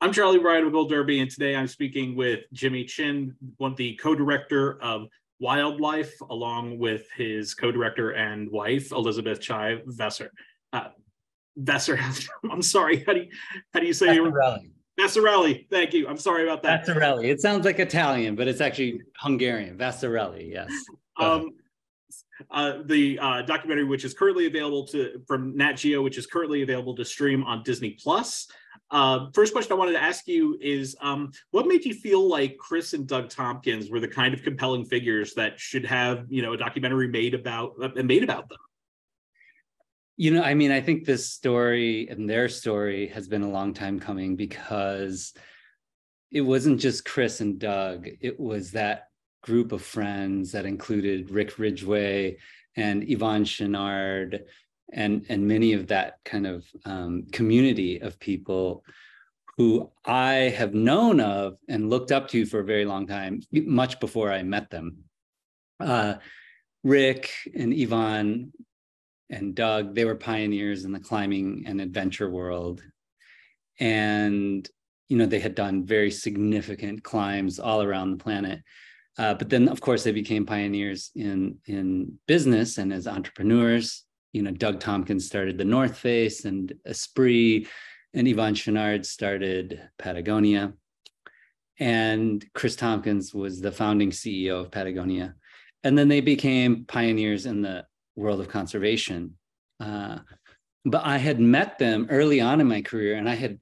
I'm Charlie Bryan with Gold Derby, and today I'm speaking with Jimmy Chin, the co-director of Wildlife, along with his co-director and wife, Elizabeth Chai Vesser. Vesser, I'm sorry, how do you say your name? Vassarelli, thank you. I'm sorry about that. Vassarelli. It sounds like Italian, but it's actually Hungarian. Vassarelli, yes. The documentary, which is currently available from Nat Geo, which is currently available to stream on Disney Plus. First question I wanted to ask you is, what made you feel like Kris and Doug Tompkins were the kind of compelling figures that should have, a documentary made about them? I think this story and their story has been a long time coming, because it wasn't just Kris and Doug. It was that group of friends that included Rick Ridgway and Yvonne Chouinard and many of that kind of community of people who I have known of and looked up to for a very long time, much before I met them. Rick and Yvonne and Doug, they were pioneers in the climbing and adventure world. And, they had done very significant climbs all around the planet. But then, of course, they became pioneers in business and as entrepreneurs. Doug Tompkins started the North Face and Esprit, and Yvonne Chouinard started Patagonia. And Kris Tompkins was the founding CEO of Patagonia. And then they became pioneers in the world of conservation. But I had met them early on in my career, and I had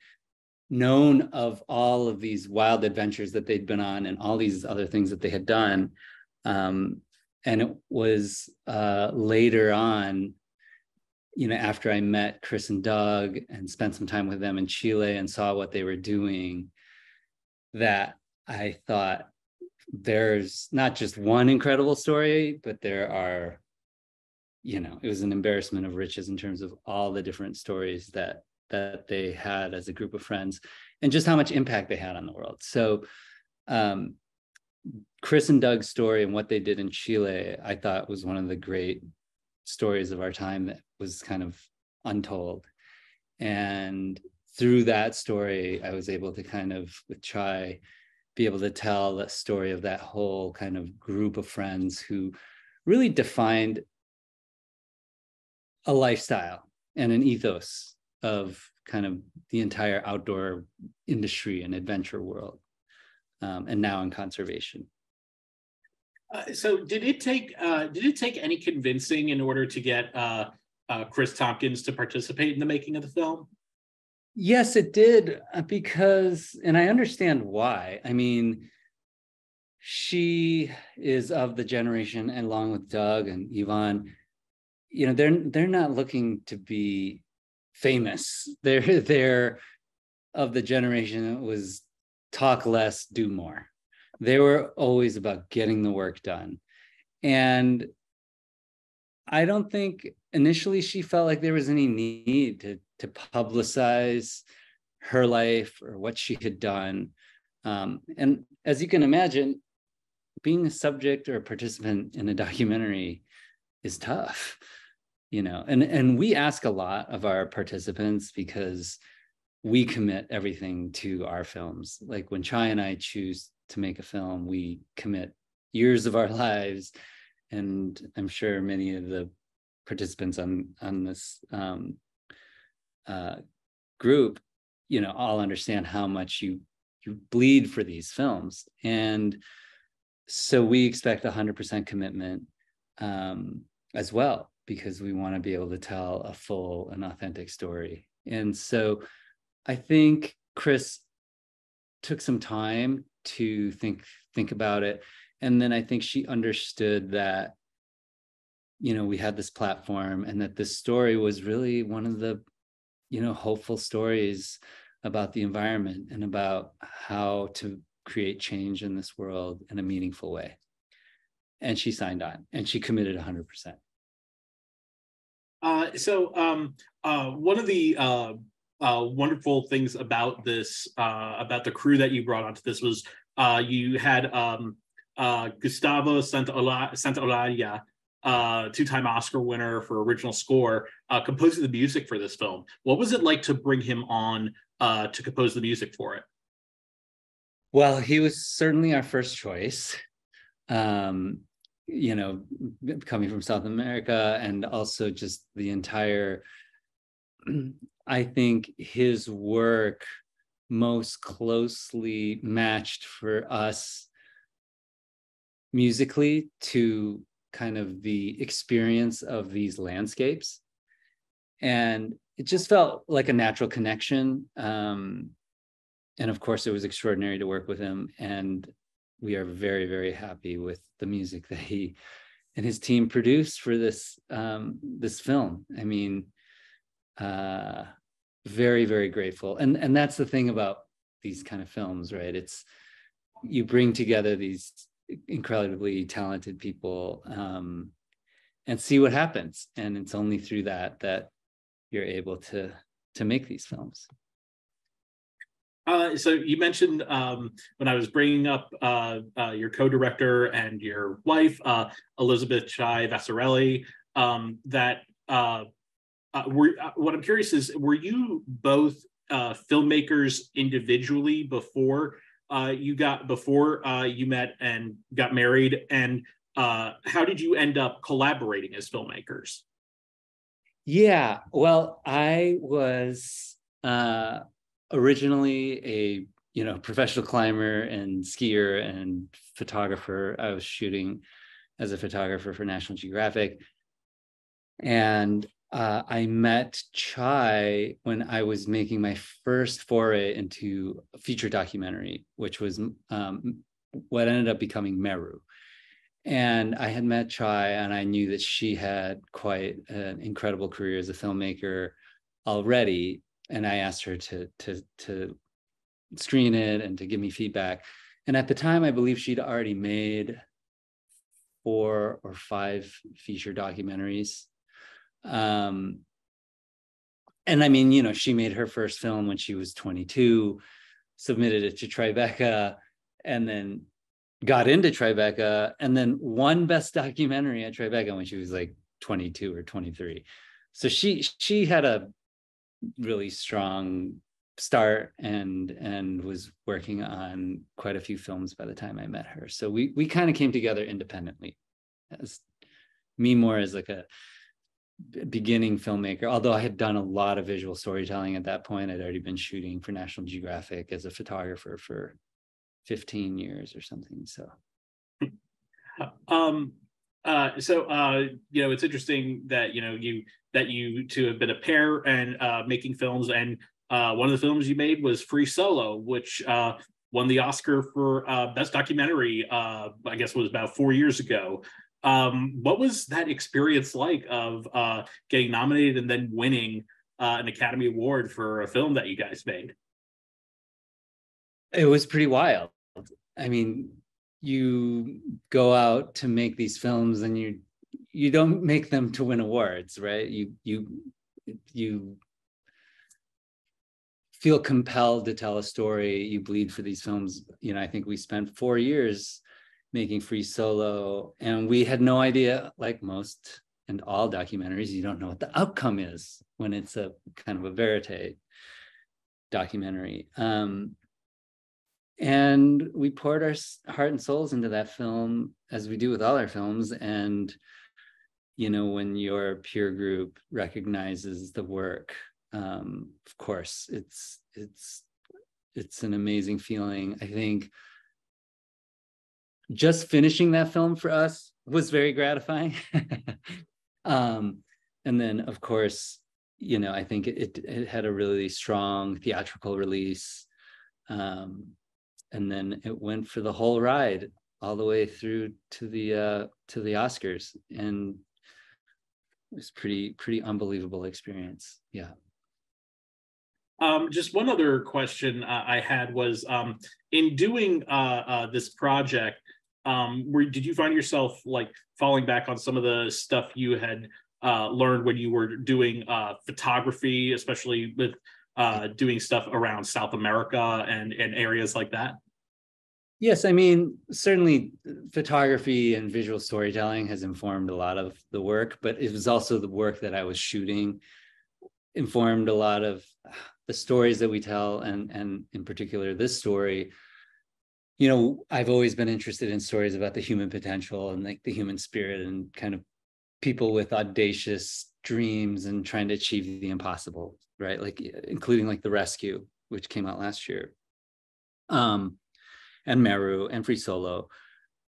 known of all of these wild adventures that they'd been on and all these other things that they had done. And it was later on, after I met Kris and Doug and spent some time with them in Chile and saw what they were doing, that I thought, there's not just one incredible story, but there are, it was an embarrassment of riches in terms of all the different stories that they had as a group of friends and just how much impact they had on the world. So Kris and Doug's story and what they did in Chile, I thought was one of the great stories of our time that was kind of untold. And through that story, I was able to kind of, with Chai, be able to tell the story of that whole kind of group of friends who really defined a lifestyle and an ethos of kind of the entire outdoor industry and adventure world, and now in conservation. So did it take any convincing in order to get Kris Tompkins to participate in the making of the film? Yes, it did, because, and I understand why. I mean, she is of the generation, and along with Doug and Yvonne, they're not looking to be famous. They're of the generation that was talk less, do more. They were always about getting the work done. And I don't think initially she felt like there was any need to publicize her life or what she had done. And as you can imagine, being a subject or a participant in a documentary is tough. And we ask a lot of our participants because we commit everything to our films. Like when Chai and I choose to make a film, we commit years of our lives. And I'm sure many of the participants on this group, all understand how much you bleed for these films. And so we expect 100% commitment as well, because we want to be able to tell a full and authentic story. And so I think Kris took some time to think about it. And then I think she understood that, we had this platform and that this story was really one of the, hopeful stories about the environment and about how to create change in this world in a meaningful way. And she signed on and she committed 100%. One of the wonderful things about this, about the crew that you brought onto this, was you had Gustavo Santaolalla two-time Oscar winner for original score, composing the music for this film. What was it like to bring him on to compose the music for it? Well, he was certainly our first choice. You know, coming from South America, and also just the entire, I think his work most closely matched for us musically to kind of the experience of these landscapes. And it just felt like a natural connection. And of course, it was extraordinary to work with him. And we are very, very happy with the music that he and his team produced for this this film. I mean, very, very grateful. And that's the thing about these kind of films, right? It's, you bring together these incredibly talented people and see what happens. And it's only through that you're able to make these films. So you mentioned when I was bringing up your co-director and your wife, Elizabeth Chai Vassarelli, that what I'm curious is, were you both filmmakers individually before you met and got married, and how did you end up collaborating as filmmakers? Yeah, well, I was originally a professional climber and skier and photographer. I was shooting as a photographer for National Geographic, and I met Chai when I was making my first foray into a feature documentary, which was what ended up becoming Meru. And I had met Chai, and I knew that she had quite an incredible career as a filmmaker already. And I asked her to screen it and to give me feedback. And at the time, I believe she'd already made 4 or 5 feature documentaries. And I mean, she made her first film when she was 22, submitted it to Tribeca, and then got into Tribeca, and then won Best Documentary at Tribeca when she was like 22 or 23. So she had a really strong start and was working on quite a few films by the time I met her. So we kind of came together independently, as me more as like a beginning filmmaker, although I had done a lot of visual storytelling at that point. I'd already been shooting for National Geographic as a photographer for 15 years or something. So it's interesting that you two have been a pair and making films, and one of the films you made was Free Solo, which won the Oscar for Best Documentary, I guess it was about 4 years ago. What was that experience like of getting nominated and then winning an Academy Award for a film that you guys made? It was pretty wild. I mean, you go out to make these films and you don't make them to win awards, right? You feel compelled to tell a story. You bleed for these films. I think we spent 4 years making Free Solo, and we had no idea, like most and all documentaries, you don't know what the outcome is when it's a kind of a verite documentary. And we poured our heart and souls into that film, as we do with all our films. And, when your peer group recognizes the work, of course, it's an amazing feeling. I think just finishing that film for us was very gratifying. And then, of course, I think it had a really strong theatrical release. And then it went for the whole ride all the way through to the Oscars, and it was pretty unbelievable experience. Yeah. Just one other question I had was, in doing this project, did you find yourself like falling back on some of the stuff you had learned when you were doing photography, especially with doing stuff around South America and areas like that? Yes, I mean, certainly photography and visual storytelling has informed a lot of the work, but it was also the work that I was shooting informed a lot of the stories that we tell, and in particular this story. You know, I've always been interested in stories about the human potential and like the human spirit and kind of people with audacious dreams and trying to achieve the impossible, right? Like including like The Rescue, which came out last year. And Meru and Free Solo.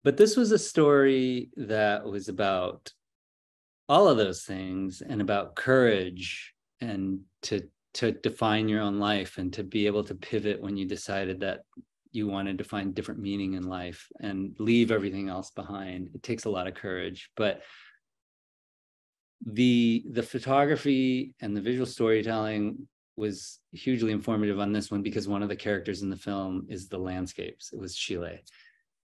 But this was a story that was about all of those things and about courage and to define your own life and to be able to pivot when you decided that you wanted to find different meaning in life and leave everything else behind. It takes a lot of courage, but the photography and the visual storytelling was hugely informative on this one because one of the characters in the film is the landscapes. It was Chile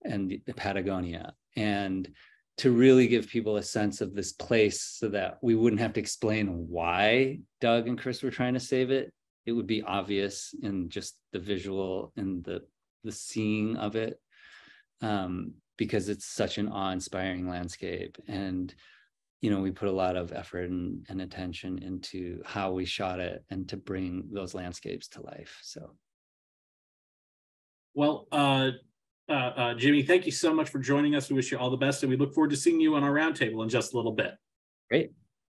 and the Patagonia. And to really give people a sense of this place so that we wouldn't have to explain why Doug and Kris were trying to save it. It would be obvious in just the visual and the seeing of it, because it's such an awe-inspiring landscape. And you know, we put a lot of effort and attention into how we shot it and to bring those landscapes to life. So, well, Jimmy, thank you so much for joining us. We wish you all the best, and we look forward to seeing you on our roundtable in just a little bit. Great.